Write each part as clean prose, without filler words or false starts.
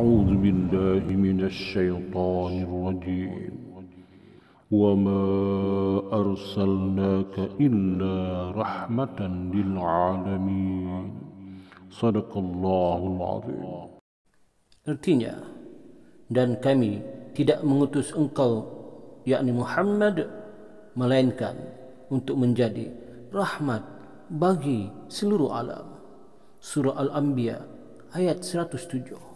أعوذ بالله من الشيطان الرجيم وما أرسلناك إلا رحمة للعالمين صدق الله العظيم. Artinya, dan kami tidak mengutus engkau, yakni Muhammad, melainkan untuk menjadi rahmat bagi seluruh alam. Surah Al-Anbiya ayat 107.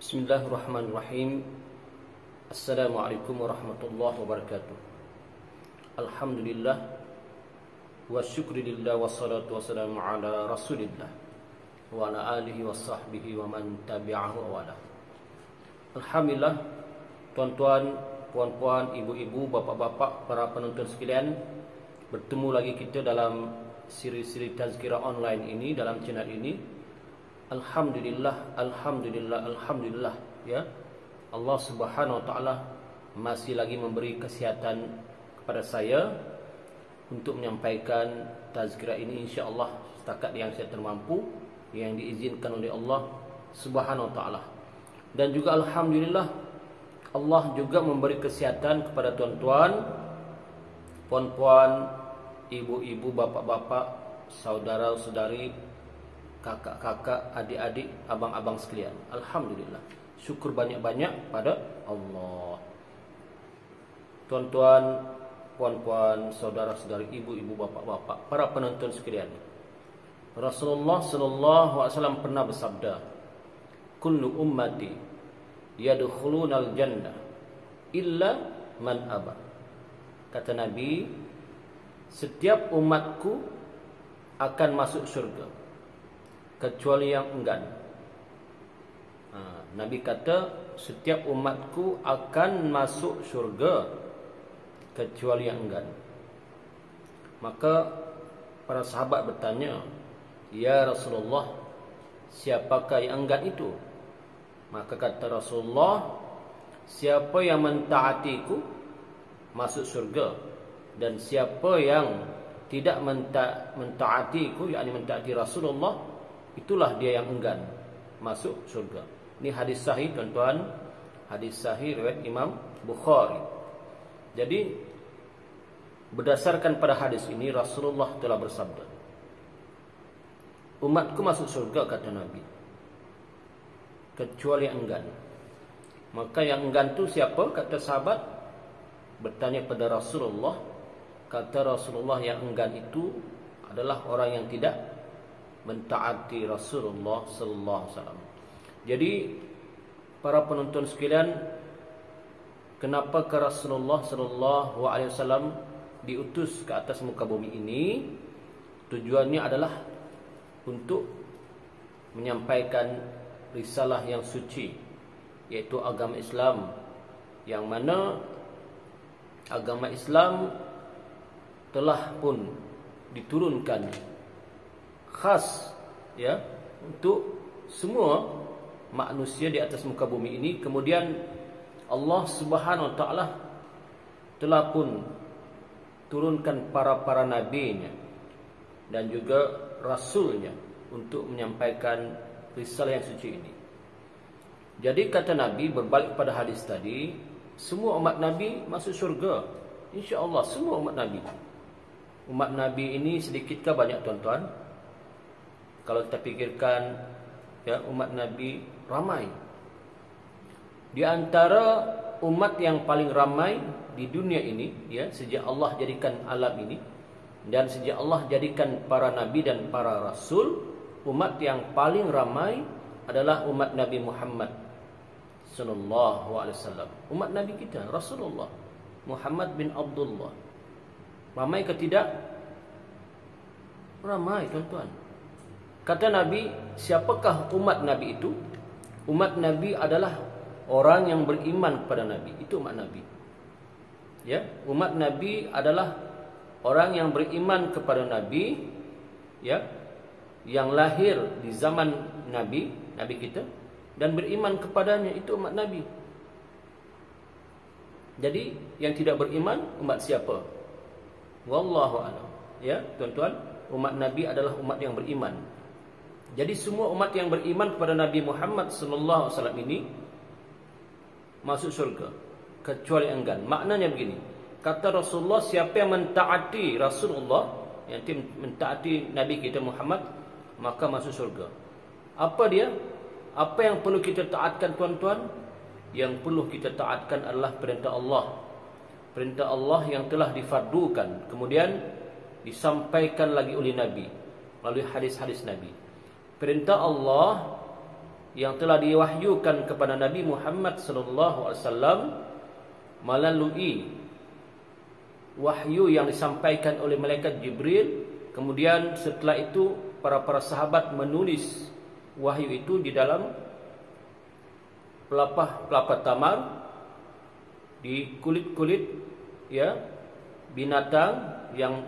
Bismillahirrahmanirrahim. Assalamualaikum warahmatullahi wabarakatuh. Alhamdulillah wa syukrilillah wassalatu wassalamu ala rasulillah wa ala alihi wa sahbihi wa man tabi'ahu wa wala. Alhamdulillah, tuan-tuan, puan-puan, ibu-ibu, bapak-bapak, para penonton sekalian, bertemu lagi kita dalam siri-siri tazkirah online ini, dalam channel ini. Alhamdulillah, alhamdulillah, alhamdulillah, ya. Allah Subhanahu wa taala masih lagi memberi kesihatan kepada saya untuk menyampaikan tazkirah ini, insya-Allah setakat yang saya termampu, yang diizinkan oleh Allah Subhanahu wa taala. Dan juga alhamdulillah, Allah juga memberi kesihatan kepada tuan-tuan, puan-puan, ibu-ibu, bapak-bapak, saudara-saudari, kakak-kakak, adik-adik, abang-abang sekalian. Alhamdulillah, syukur banyak-banyak pada Allah. Tuan-tuan, puan-puan, saudara-saudari, ibu-ibu, bapak-bapak, para penonton sekalian, Rasulullah sallallahu alaihi wasallam pernah bersabda, "Kullu ummati yadkhulunal jannah illa man aba." Kata Nabi, setiap umatku akan masuk surga kecuali yang enggan. Nabi kata setiap umatku akan masuk syurga kecuali yang enggan. Maka para sahabat bertanya, "Ya Rasulullah, siapakah yang enggan itu?" Maka kata Rasulullah, "Siapa yang mentaatiku masuk syurga, dan siapa yang tidak mentaatiku, yakni mentaati Rasulullah, itulah dia yang enggan masuk surga." Ini hadis sahih, tuan-tuan. Hadis sahih riwayat Imam Bukhari. Jadi berdasarkan pada hadis ini, Rasulullah telah bersabda, "Umatku masuk surga," kata Nabi, "kecuali yang enggan." Maka yang enggan itu siapa? Kata sahabat bertanya pada Rasulullah. Kata Rasulullah, yang enggan itu adalah orang yang tidak mentaati Rasulullah sallallahu alaihi wasallam. Jadi para penonton sekalian, kenapa ke Rasulullah sallallahu alaihi wasallam diutus ke atas muka bumi ini? Tujuannya adalah untuk menyampaikan risalah yang suci, yaitu agama Islam, yang mana agama Islam telah pun diturunkan khas, ya, untuk semua manusia di atas muka bumi ini. Kemudian Allah Subhanahu wa taala telah pun turunkan para nabinya dan juga rasulnya untuk menyampaikan risalah yang suci ini. Jadi kata Nabi, berbalik pada hadis tadi, semua umat Nabi masuk syurga, insya-Allah semua umat Nabi. Umat Nabi ini sedikit ke banyak, tuan-tuan? Kalau kita pikirkan, ya, umat Nabi ramai. Di antara umat yang paling ramai di dunia ini, ya, sejak Allah jadikan alam ini dan sejak Allah jadikan para nabi dan para rasul, umat yang paling ramai adalah umat Nabi Muhammad sallallahu alaihi wasallam. Umat Nabi kita, Rasulullah Muhammad bin Abdullah. Ramai ke tidak? Ramai, tuan-tuan. Kata Nabi, siapakah umat Nabi itu? Umat Nabi adalah orang yang beriman kepada Nabi. Itu umat Nabi. Ya, umat Nabi adalah orang yang beriman kepada Nabi, ya, yang lahir di zaman Nabi kita, dan beriman kepadanya, itu umat Nabi. Jadi yang tidak beriman umat siapa? Wallahu a'lam. Ya, tuan-tuan, umat Nabi adalah umat yang beriman. Jadi semua umat yang beriman kepada Nabi Muhammad sallallahu alaihi wasallam ini masuk syurga, kecuali enggan. Maknanya begini, kata Rasulullah, siapa yang mentaati Rasulullah, yang mentaati Nabi kita Muhammad, maka masuk syurga. Apa dia? Apa yang perlu kita taatkan, tuan-tuan? Yang perlu kita taatkan adalah perintah Allah. Perintah Allah yang telah difardukan, kemudian disampaikan lagi oleh Nabi melalui hadis-hadis Nabi. Perintah Allah yang telah diwahyukan kepada Nabi Muhammad sallallahu alaihi wasallam melalui wahyu yang disampaikan oleh malaikat Jibril. Kemudian setelah itu para sahabat menulis wahyu itu di dalam pelepah tamar, di kulit-kulit, ya, binatang yang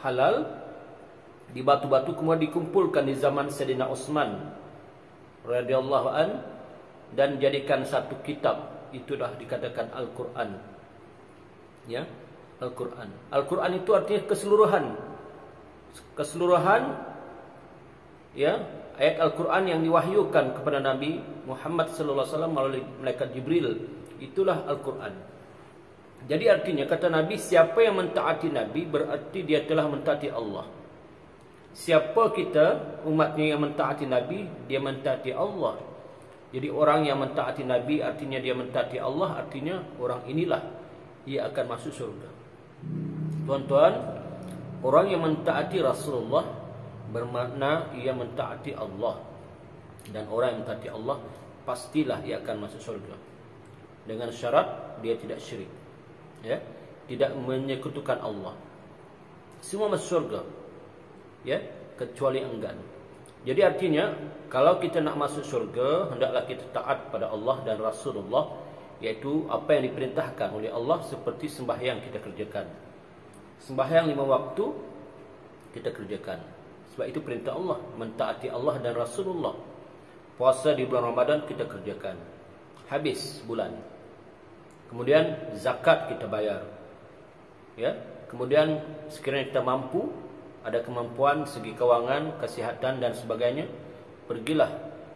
halal, di batu-batu, kemudian dikumpulkan di zaman Sayyidina Utsman radhiyallahu an, dan jadikan satu kitab. Itulah dikatakan Al-Quran. Ya, Al-Quran. Al-Quran itu artinya keseluruhan. Keseluruhan, ya, ayat Al-Quran yang diwahyukan kepada Nabi Muhammad sallallahu alaihi wasallam melalui malaikat Jibril, itulah Al-Quran. Jadi artinya, kata Nabi, siapa yang mentaati Nabi berarti dia telah mentaati Allah. Siapa kita, umatnya, yang mentaati Nabi, dia mentaati Allah. Jadi orang yang mentaati Nabi artinya dia mentaati Allah, artinya orang inilah ia akan masuk surga. Tuan-tuan, orang yang mentaati Rasulullah bermakna ia mentaati Allah. Dan orang yang mentaati Allah pastilah ia akan masuk surga, dengan syarat dia tidak syirik, ya, tidak menyekutukan Allah. Semua masuk surga, ya, kecuali enggan. Jadi artinya, kalau kita nak masuk surga, hendaklah kita taat pada Allah dan Rasulullah, yaitu apa yang diperintahkan oleh Allah, seperti sembahyang kita kerjakan. Sembahyang 5 waktu kita kerjakan, sebab itu perintah Allah, mentaati Allah dan Rasulullah. Puasa di bulan Ramadan kita kerjakan, habis bulan. Kemudian zakat kita bayar, ya. Kemudian sekiranya kita mampu, ada kemampuan segi kewangan, kesihatan dan sebagainya, pergilah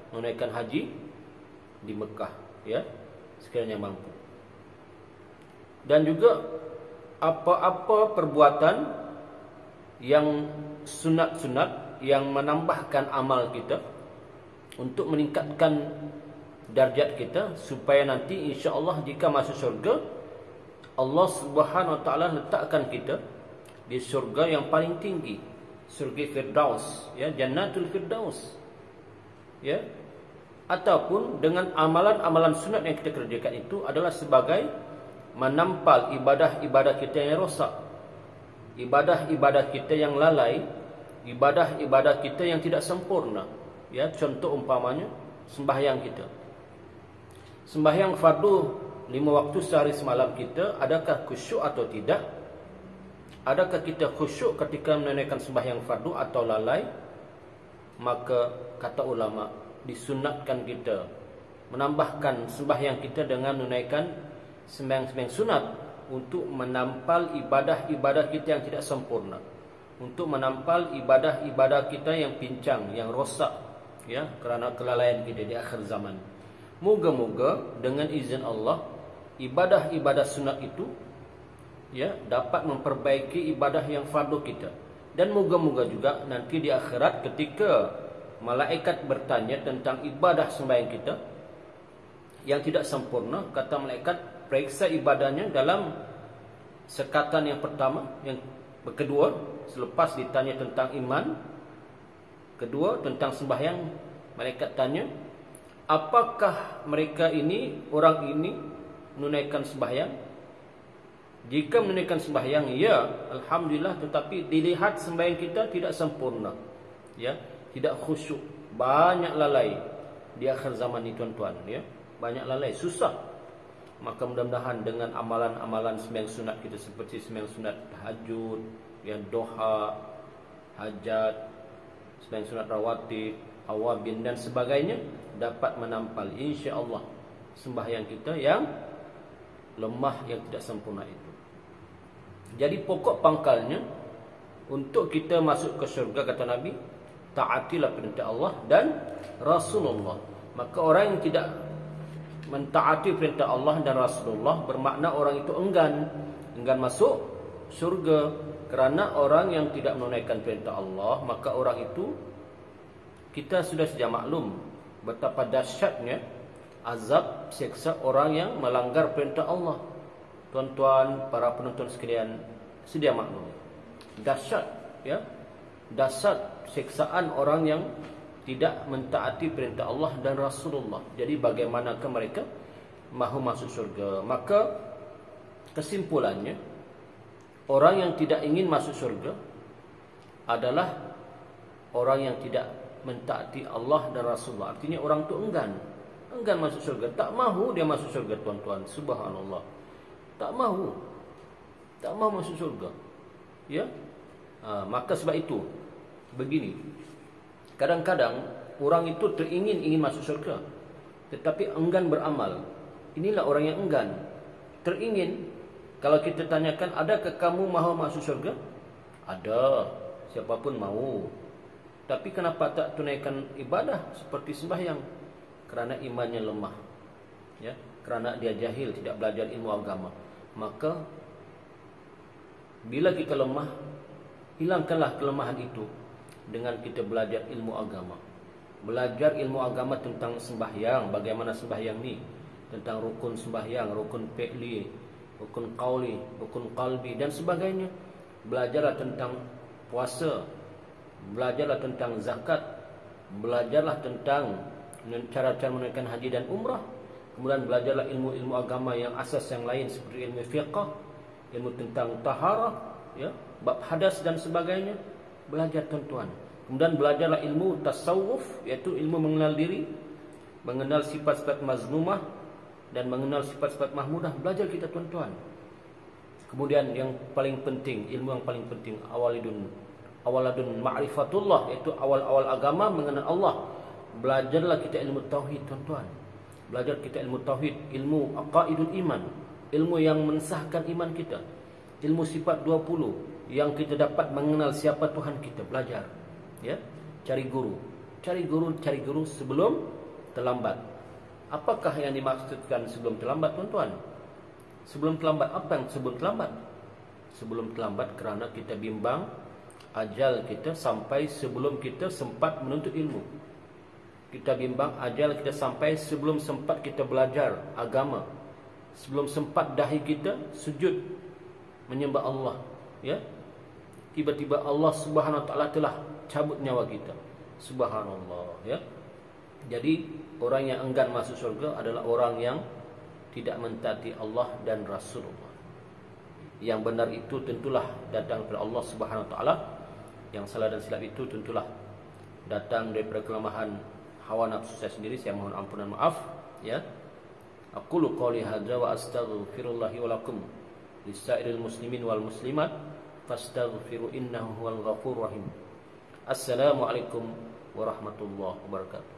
menunaikan haji di Mekah, ya, sekiranya mampu. Dan juga apa-apa perbuatan yang sunat-sunat yang menambahkan amal kita untuk meningkatkan darjat kita, supaya nanti insya-Allah jika masuk syurga, Allah Subhanahu wa taala letakkan kita di surga yang paling tinggi, surga Firdaus, ya, Jannatul Firdaus, ya. Ataupun dengan amalan-amalan sunat yang kita kerjakan itu adalah sebagai menampal ibadah-ibadah kita yang rosak, ibadah-ibadah kita yang lalai, ibadah-ibadah kita yang tidak sempurna, ya. Contoh umpamanya sembahyang kita, sembahyang fardu 5 waktu sehari semalam kita, adakah khusyuk atau tidak? Adakah kita khusyuk ketika menunaikan sembahyang fardu atau lalai? Maka kata ulama, disunatkan kita menambahkan sembahyang kita dengan menunaikan sembahyang sunat untuk menampal ibadah-ibadah kita yang tidak sempurna, untuk menampal ibadah-ibadah kita yang pincang, yang rosak, ya, kerana kelalaian kita di akhir zaman. Moga-moga dengan izin Allah, ibadah-ibadah sunat itu, ya, dapat memperbaiki ibadah yang fardu kita. Dan moga-moga juga nanti di akhirat ketika malaikat bertanya tentang ibadah sembahyang kita yang tidak sempurna, kata malaikat, periksa ibadahnya dalam sekatan yang pertama, yang kedua, selepas ditanya tentang iman, kedua tentang sembahyang, malaikat tanya, apakah mereka ini, orang ini menunaikan sembahyang? Jika menunaikan sembahyang, ya, alhamdulillah, tetapi dilihat sembahyang kita tidak sempurna, ya, tidak khusyuk, banyak lalai di akhir zaman ini, tuan-tuan, ya, banyak lalai, susah. Maka mudah-mudahan dengan amalan-amalan sembahyang sunat kita seperti sembahyang sunat tahajud, ya, duha, hajat, sembahyang sunat rawatib, awabin dan sebagainya dapat menampal insya-Allah sembahyang kita yang lemah, yang tidak sempurna itu. Jadi pokok pangkalnya untuk kita masuk ke syurga, kata Nabi, taatilah perintah Allah dan Rasulullah. Maka orang yang tidak mentaati perintah Allah dan Rasulullah bermakna orang itu enggan masuk syurga. Kerana orang yang tidak menunaikan perintah Allah, maka orang itu, kita sudah sedia maklum betapa dahsyatnya azab seksa orang yang melanggar perintah Allah. Tuan-tuan, para penonton sekalian, sedia maklum dahsyat, ya, dahsyat seksaan orang yang tidak mentaati perintah Allah dan Rasulullah. Jadi bagaimanakah mereka mahu masuk surga? Maka kesimpulannya, orang yang tidak ingin masuk surga adalah orang yang tidak mentaati Allah dan Rasulullah. Artinya orang itu enggan masuk surga, tak mahu dia masuk surga, tuan-tuan. Subhanallah, tak mahu masuk surga, ya. Maka sebab itu begini, kadang-kadang orang itu ingin masuk surga tetapi enggan beramal. Inilah orang yang enggan, teringin. Kalau kita tanyakan, adakah kamu mahu masuk surga? Ada, siapapun mahu. Tapi kenapa tak tunaikan ibadah seperti sembahyang? Kerana imannya lemah, ya, kerana dia jahil, tidak belajar ilmu agama. Maka bila kita lemah, hilangkanlah kelemahan itu dengan kita belajar ilmu agama. Belajar ilmu agama tentang sembahyang, bagaimana sembahyang ni, tentang rukun sembahyang, rukun fi'li, rukun qauli, rukun qalbi dan sebagainya. Belajarlah tentang puasa, belajarlah tentang zakat, belajarlah tentang cara-cara menunaikan haji dan umrah. Kemudian belajarlah ilmu-ilmu agama yang asas yang lain seperti ilmu fiqh, ilmu tentang taharah, ya, bab hadas dan sebagainya. Belajar, tuan-tuan. Kemudian belajarlah ilmu tasawuf, iaitu ilmu mengenal diri, mengenal sifat-sifat mazmumah dan mengenal sifat-sifat mahmudah. Belajar kita, tuan-tuan. Kemudian yang paling penting, ilmu yang paling penting, awaladun ma'rifatullah, iaitu awal-awal agama mengenal Allah. Belajarlah kita ilmu tauhid, tuan-tuan. Belajar kita ilmu tauhid, ilmu aqaidul iman, ilmu yang mensahkan iman kita, ilmu sifat 20 yang kita dapat mengenal siapa Tuhan kita. Belajar, ya. Cari guru sebelum terlambat. Apakah yang dimaksudkan sebelum terlambat, tuan-tuan? Sebelum terlambat, apa yang sebelum terlambat? Sebelum terlambat kerana kita bimbang ajal kita sampai sebelum kita sempat menuntut ilmu. Kita bimbang ajal kita sampai sebelum sempat kita belajar agama, sebelum sempat dahi kita sujud menyembah Allah, ya. Tiba-tiba Allah Subhanahu wa taala telah cabut nyawa kita. Subhanallah, ya. Jadi orang yang enggan masuk surga adalah orang yang tidak mentaati Allah dan Rasulullah. Yang benar itu tentulah datang dari Allah Subhanahu wa taala. Yang salah dan silap itu tentulah datang daripada kelemahan hawa nafsu saya sendiri. Saya mohon ampunan, maaf, ya. Aqulu qouli hadza wa astaghfirullahi wa lakum lisairil muslimin wal muslimat fastaghfiru innahu huwal ghafurur rahim. Assalamualaikum warahmatullahi wabarakatuh.